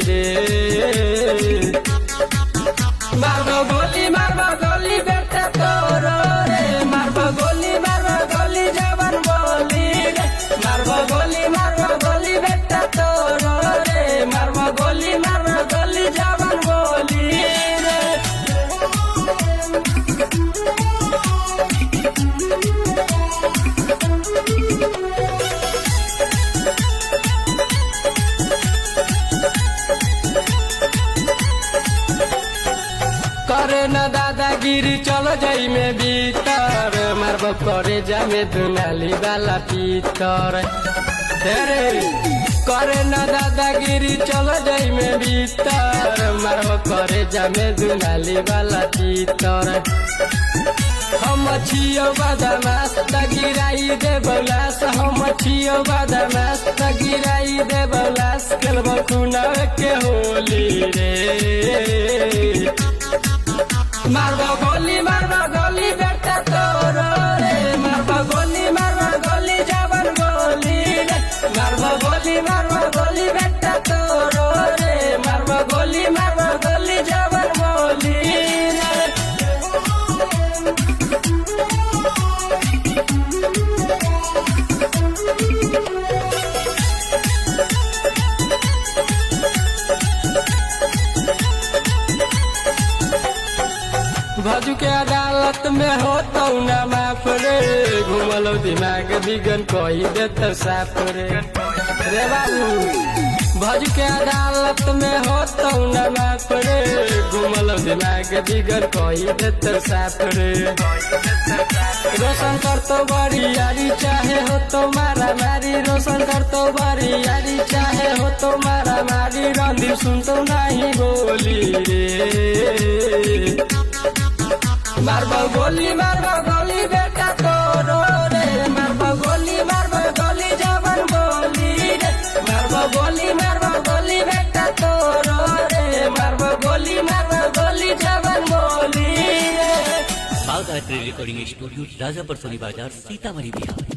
रे। मारबो गोली बेटा तोरो रे, मारबो गोली जवान बोली रे। मारबो गोली बेटा तोरो रे, मारबो गोली जवान बोली रे। करे न दादागिरी चलो जाई में भीतर, मारबो करे जामे दुनाली वाला पीतर। तेरे करे न दादागिरी चलो जाई में भीतर, मारबो करे जामे दुनाली वाला पीतर। हम छियो बदमाश त गिराई दे बलास, हम छियो बदमाश त गिराई दे बलास। खेलबो खुना के होली रे। मारबो गोली बेटा तोरो रे, मारबो गोली जवान बोली रे। मारबो गोली बेटा तोरो रे, मारबो गोली जवान बोली रे। भजू के अदालत में हो तो न माफ रे, घुमलो दिमाग बिगन कोई देत साफ रे। रे बाबू भजू के अदालत में हो तो न माफ रे, घुमलो दिमाग बिगन कोई देत साफ रे। रोशन कर तो बड़ी यारी चाहे हो तो मारा मारी, रोशन कर तो बड़ी यारी चाहे हो तो मारा मारी। रणदीप सुन तो नहीं बोली रे। मारबो गोली बेटा तोरो रे, मारबो गोली जवान बोली रे। मारबो गोली बेटा तोरो रे, मारबो गोली जवान बोली रे। बाघ आर्ट रिकॉर्डिंग स्टूडियो, राजापुर, सोनी बाजार, सीतामढ़ी, बिहार।